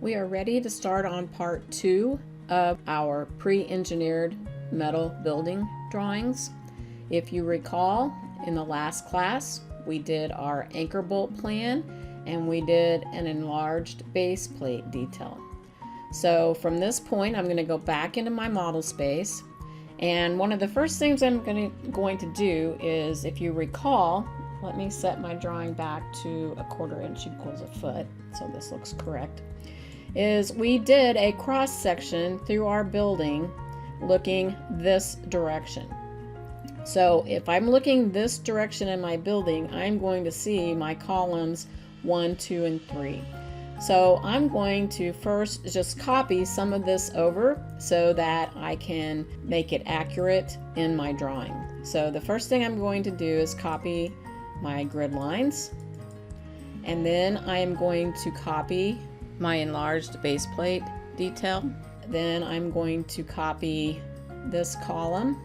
We are ready to start on part 2 of our pre-engineered metal building drawings. If you recall, in the last class we did our anchor bolt plan and we did an enlarged base plate detail. So from this point I'm going to go back into my model space, and one of the first things I'm going to do is, if you recall, let me set my drawing back to 1/4 inch equals a foot so this looks correct, is we did a cross section through our building looking this direction. So if I'm looking this direction in my building, I'm going to see my columns 1, 2, and 3. So I'm going to first just copy some of this over so that I can make it accurate in my drawing. So the first thing I'm going to do is copy my grid lines, and then I am going to copy my enlarged base plate detail. Then I'm going to copy this column,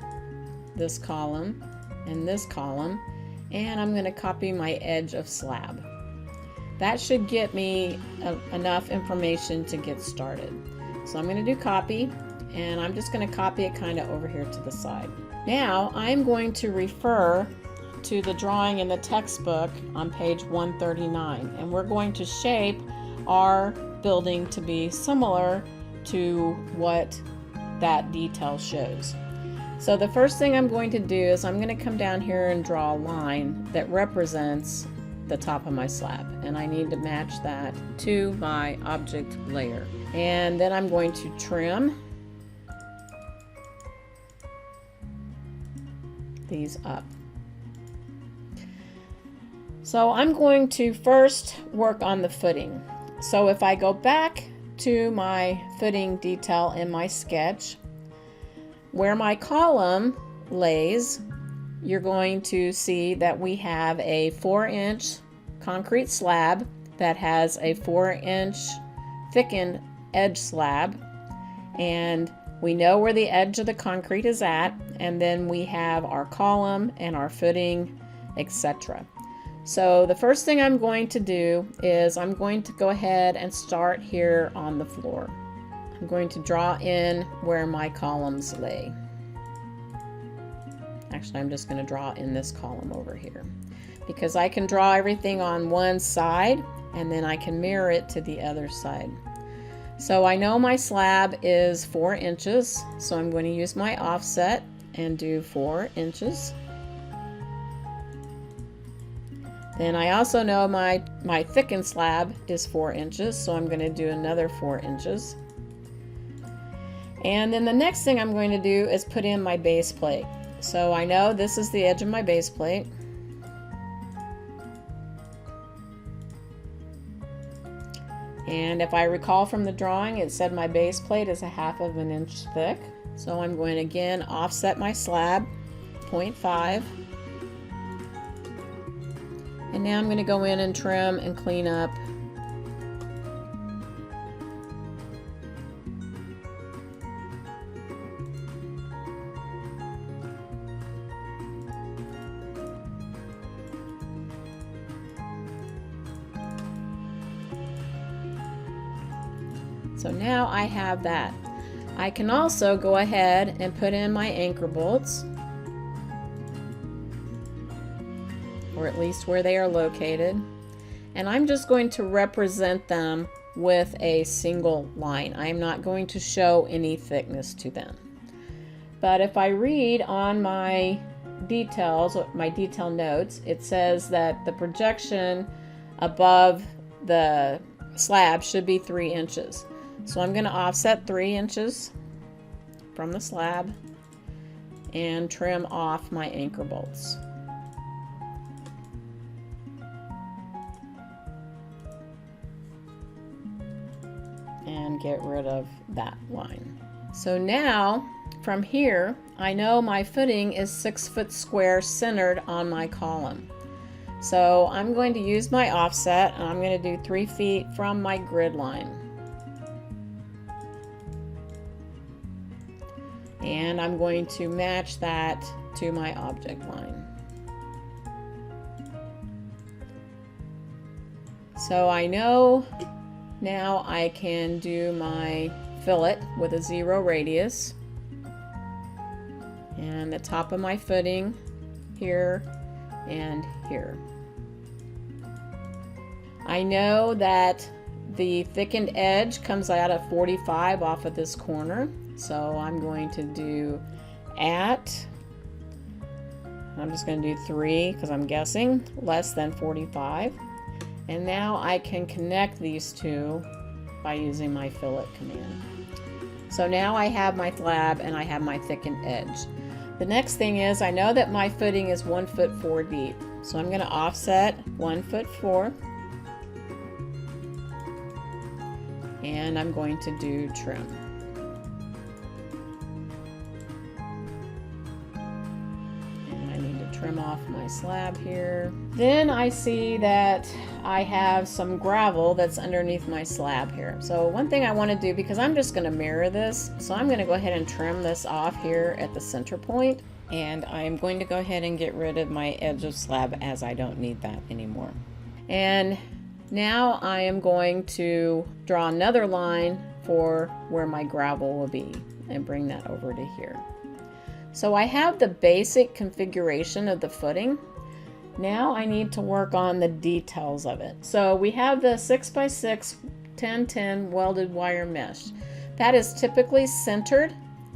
and this column, and I'm going to copy my edge of slab. That should get me enough information to get started. So I'm going to do copy, and I'm just going to copy it kind of over here to the side. Now I'm going to refer to the drawing in the textbook on page 139, and we're going to shape our building to be similar to what that detail shows. So the first thing I'm going to do is I'm going to come down here and draw a line that represents the top of my slab, and I need to match that to my object layer. And then I'm going to trim these up. So I'm going to first work on the footing. So if I go back to my footing detail in my sketch, where my column lays, you're going to see that we have a 4-inch concrete slab that has a 4-inch thickened edge slab, and we know where the edge of the concrete is at, and then we have our column and our footing, etc. So the first thing I'm going to do is I'm going to go ahead and start here on the floor. I'm going to draw in where my columns lay. Actually, I'm just going to draw in this column over here, because I can draw everything on one side and then I can mirror it to the other side. So I know my slab is 4 inches, so I'm going to use my offset and do 4 inches. Then I also know my thickened slab is 4 inches, so I'm going to do another 4 inches. And then the next thing I'm going to do is put in my base plate. So I know this is the edge of my base plate. And if I recall from the drawing, it said my base plate is 1/2 inch thick. So I'm going to again offset my slab 0.5. And now I'm going to go in and trim and clean up So now I have that. I can also go ahead and put in my anchor bolts, or at least where they are located, and I'm just going to represent them with a single line. I'm not going to show any thickness to them. But if I read on my details, my detail notes, it says that the projection above the slab should be 3 inches. So I'm going to offset 3 inches from the slab and trim off my anchor bolts. And get rid of that line. So now from here I know my footing is 6 foot square centered on my column. So I'm going to use my offset, and I'm going to do 3 feet from my grid line. And I'm going to match that to my object line. So I know Now I can do my fillet with a 0 radius, and the top of my footing here and here. I know that the thickened edge comes out at 45 off of this corner, so I'm going to do I'm just going to do 3 because I'm guessing less than 45. And now I can connect these two by using my fillet command. So now I have my slab and I have my thickened edge. The next thing is, I know that my footing is 1 foot 4 deep. So I'm going to offset 1 foot 4. And I'm going to do trim. Trim off my slab here. Then I see that I have some gravel that's underneath my slab here. So one thing I want to do, because I'm just going to mirror this, so I'm going to go ahead and trim this off here at the center point, and I'm going to go ahead and get rid of my edge of slab as I don't need that anymore. And now I am going to draw another line for where my gravel will be and bring that over to here. So I have the basic configuration of the footing. Now I need to work on the details of it. So we have the 6x6 1010 welded wire mesh. That is typically centered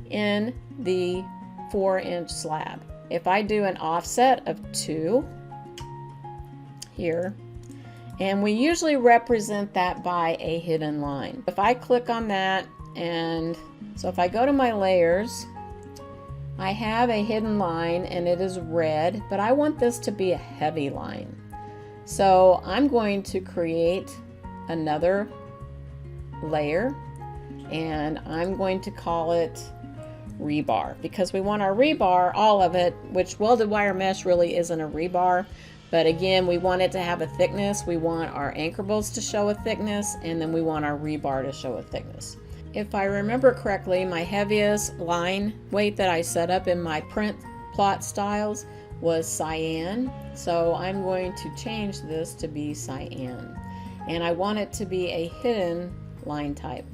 in the 4-inch slab. If I do an offset of 2 here, and we usually represent that by a hidden line. If I click on that, and so if I go to my layers, I have a hidden line and it is red, but I want this to be a heavy line. So I'm going to create another layer, and I'm going to call it rebar, because we want our rebar, all of it, which welded wire mesh really isn't a rebar, but again, we want it to have a thickness. We want our anchor bolts to show a thickness, and then we want our rebar to show a thickness. If I remember correctly, my heaviest line weight that I set up in my print plot styles was cyan. So I'm going to change this to be cyan. And I want it to be a hidden line type.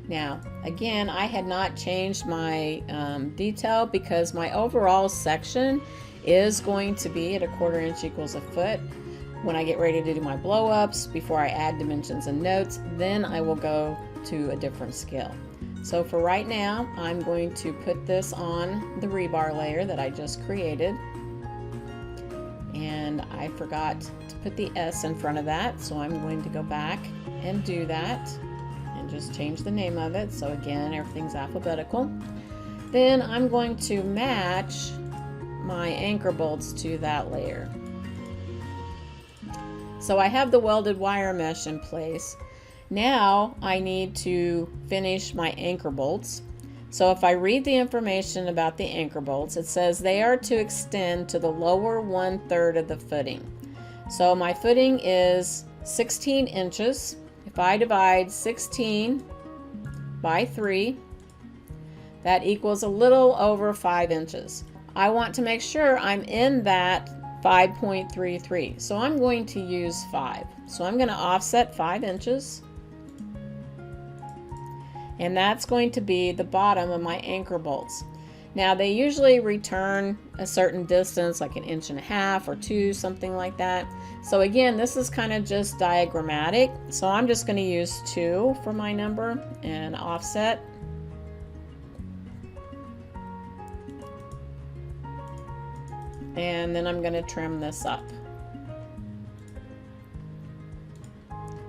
Now, again, I had not changed my detail because my overall section is going to be at 1/4 inch equals a foot. When I get ready to do my blow-ups, before I add dimensions and notes, then I will go to a different scale. So for right now, I'm going to put this on the rebar layer that I just created. And I forgot to put the S in front of that, so I'm going to go back and do that and just change the name of it. So again, everything's alphabetical. Then I'm going to match my anchor bolts to that layer. So I have the welded wire mesh in place. Now I need to finish my anchor bolts. So if I read the information about the anchor bolts, it says they are to extend to the lower 1/3 of the footing. So my footing is 16 inches. If I divide 16 by 3, that equals a little over 5 inches. I want to make sure I'm in that 5.33. So I'm going to use 5. So I'm going to offset 5 inches. And that's going to be the bottom of my anchor bolts. Now they usually return a certain distance, like 1.5 inches or 2, something like that. So again, this is kind of just diagrammatic. So I'm just going to use 2 for my number and offset. And then I'm going to trim this up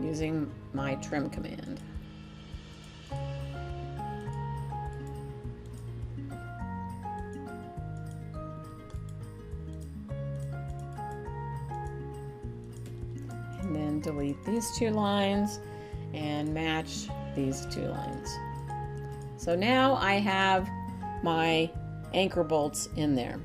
using my trim command. And then delete these 2 lines and match these 2 lines. So now I have my anchor bolts in there.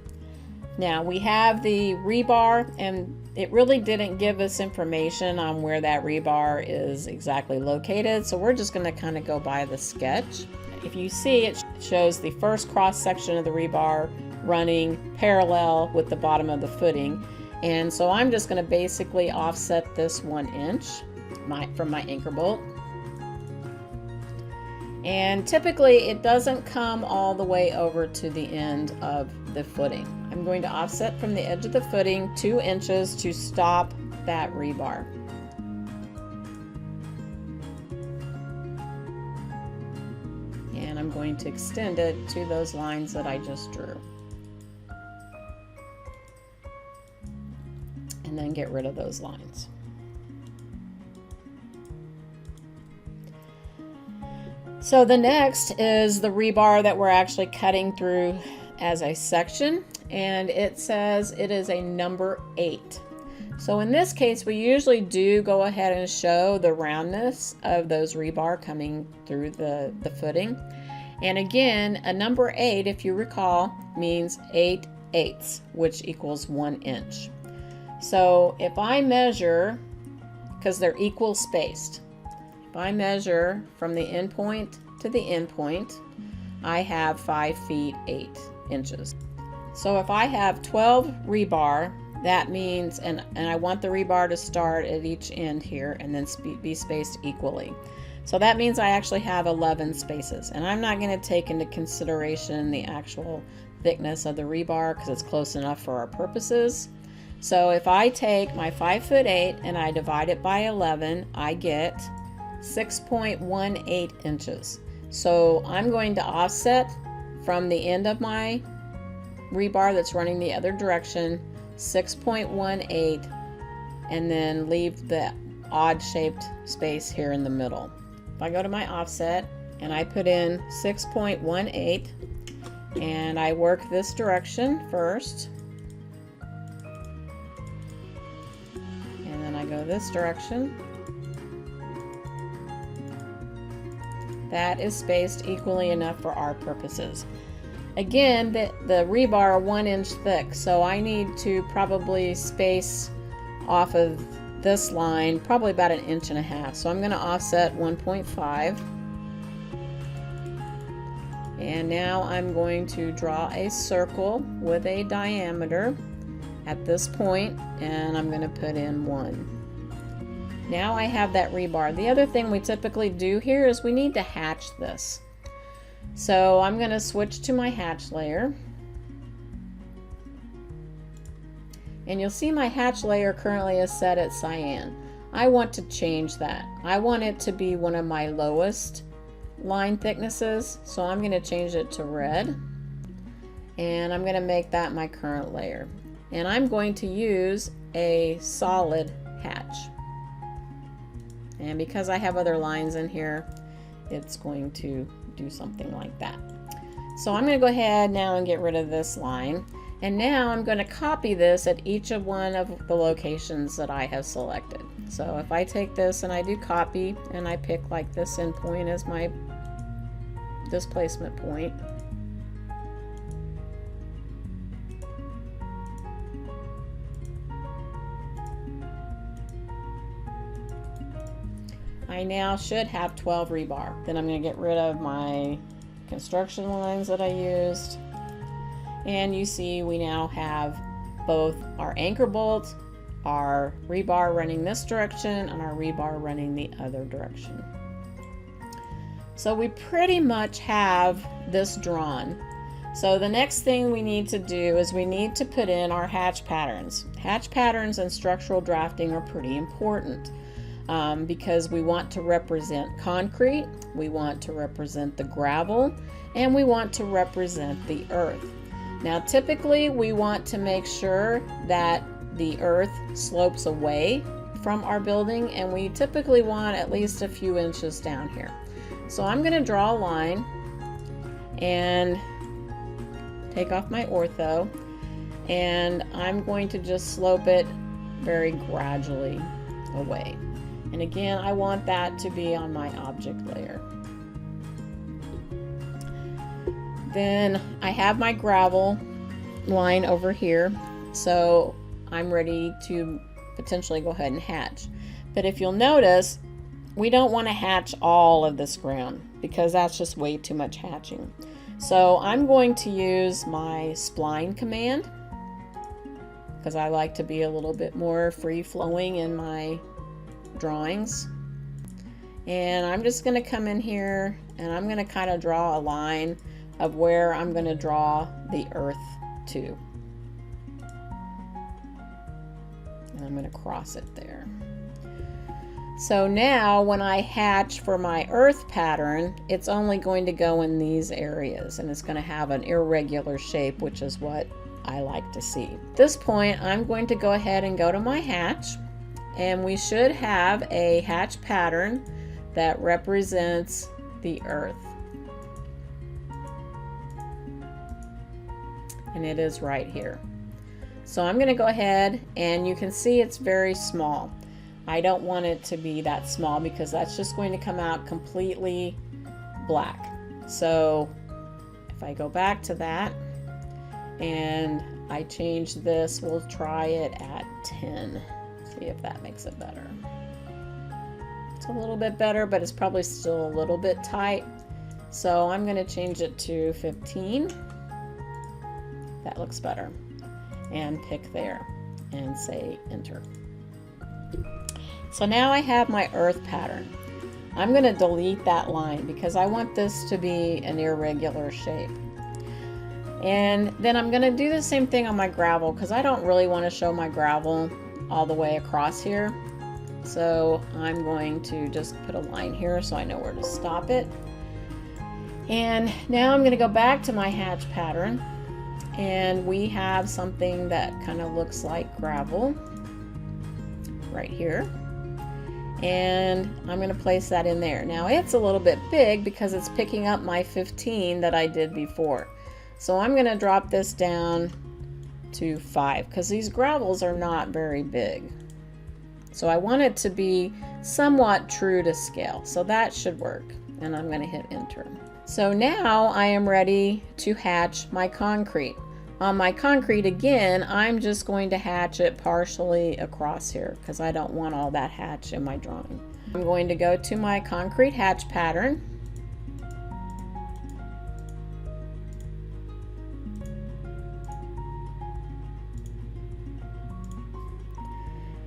Now we have the rebar, and it really didn't give us information on where that rebar is exactly located, so we're just going to kind of go by the sketch. If you see, it shows the first cross section of the rebar running parallel with the bottom of the footing, And so I'm just going to basically offset this 1 inch from my anchor bolt. And typically it doesn't come all the way over to the end of the footing. I'm going to offset from the edge of the footing 2 inches to stop that rebar. And I'm going to extend it to those lines that I just drew. And then get rid of those lines. So the next is the rebar that we're actually cutting through as a section, and it says it is a number 8. So in this case, we usually do go ahead and show the roundness of those rebar coming through the footing. And again, a number 8, if you recall, means 8/8, which equals 1 inch. So if I measure, because they're equal spaced, if I measure from the end point to the end point, I have 5 feet 8 inches. So if I have 12 rebar, that means, and I want the rebar to start at each end here and then be spaced equally. So that means I actually have 11 spaces, and I'm not going to take into consideration the actual thickness of the rebar because it's close enough for our purposes. So if I take my 5 foot 8 and I divide it by 11, I get 6.18 inches. So I'm going to offset from the end of my rebar that's running the other direction 6.18, and then leave the odd shaped space here in the middle. If I go to my offset and I put in 6.18 and I work this direction first, and then I go this direction, that is spaced equally enough for our purposes. Again, the rebar are 1 inch thick, so I need to probably space off of this line probably about 1.5 inches. So I'm going to offset 1.5. And now I'm going to draw a circle with a diameter at this point, and I'm going to put in 1. Now I have that rebar. The other thing we typically do here is we need to hatch this. So I'm going to switch to my hatch layer. And you'll see my hatch layer currently is set at cyan. I want to change that. I want it to be one of my lowest line thicknesses, so I'm going to change it to red. And I'm going to make that my current layer. And I'm going to use a solid hatch. And because I have other lines in here, it's going to do something like that. So I'm going to go ahead now and get rid of this line. And now I'm going to copy this at each of one of the locations that I have selected. So if I take this and I do copy and I pick like this end point as my displacement point, I now should have 12 rebar. Then I'm going to get rid of my construction lines that I used. And you see we now have both our anchor bolt, our rebar running this direction, and our rebar running the other direction. So we pretty much have this drawn. So the next thing we need to do is we need to put in our hatch patterns. Hatch patterns in structural drafting are pretty important because we want to represent concrete, we want to represent the gravel, and we want to represent the earth. Now typically we want to make sure that the earth slopes away from our building, and we typically want at least a few inches down here. So I'm going to draw a line and take off my ortho, and I'm going to just slope it very gradually away. And again, I want that to be on my object layer. Then I have my gravel line over here, so I'm ready to potentially go ahead and hatch. But if you'll notice, we don't want to hatch all of this ground because that's just way too much hatching. So I'm going to use my spline command, because I like to be a little bit more free-flowing in my drawings. And I'm just going to come in here and I'm going to kind of draw a line of where I'm going to draw the earth to. And I'm going to cross it there. So now when I hatch for my earth pattern, it's only going to go in these areas and it's going to have an irregular shape, which is what I like to see. At this point, I'm going to go ahead and go to my hatch, and we should have a hatch pattern that represents the earth. And it is right here. So I'm going to go ahead, and you can see it's very small. I don't want it to be that small because that's just going to come out completely black. So if I go back to that and I change this, we'll try it at 10. See if that makes it better. It's a little bit better, but it's probably still a little bit tight. So I'm going to change it to 15. That looks better. And pick there and say enter. So now I have my earth pattern. I'm going to delete that line because I want this to be an irregular shape. And then I'm going to do the same thing on my gravel because I don't really want to show my gravel all the way across here. So I'm going to just put a line here so I know where to stop it. And now I'm going to go back to my hatch pattern, and we have something that kind of looks like gravel right here. And I'm going to place that in there. Now it's a little bit big because it's picking up my 15 that I did before. So I'm going to drop this down to 5 because these gravels are not very big. So I want it to be somewhat true to scale. So that should work. And I'm going to hit enter. So now I am ready to hatch my concrete. On my concrete, again, I'm just going to hatch it partially across here because I don't want all that hatch in my drawing. I'm going to go to my concrete hatch pattern.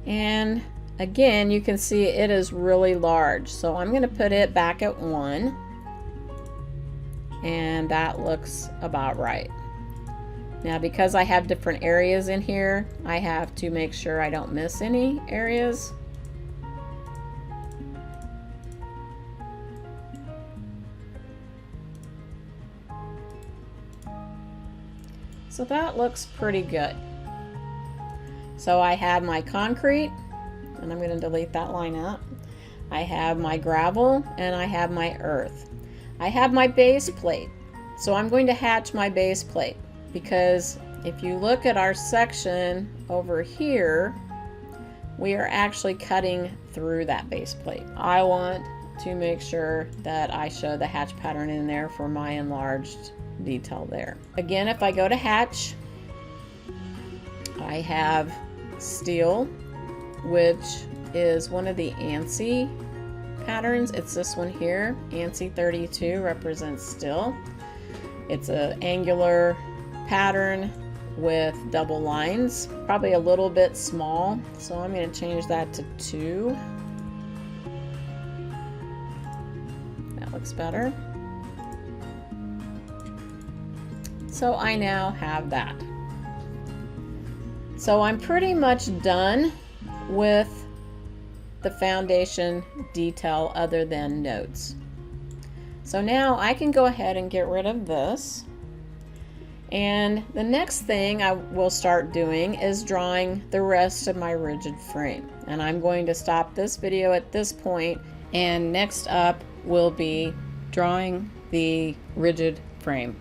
And again, you can see it is really large. So I'm going to put it back at 1. And that looks about right. Now, because I have different areas in here, I have to make sure I don't miss any areas. So that looks pretty good. So I have my concrete, and I'm going to delete that line out. I have my gravel, and I have my earth. I have my base plate. So I'm going to hatch my base plate, because if you look at our section over here, we are actually cutting through that base plate. I want to make sure that I show the hatch pattern in there for my enlarged detail there. Again, if I go to hatch, I have steel, which is one of the ANSI patterns. It's this one here. ANSI 32 represents steel. It's an angular pattern with double lines, probably a little bit small, so I'm going to change that to 2. That looks better. So I now have that. So I'm pretty much done with the foundation detail other than notes. So now I can go ahead and get rid of this. And the next thing I will start doing is drawing the rest of my rigid frame. And I'm going to stop this video at this point, and next up will be drawing the rigid frame.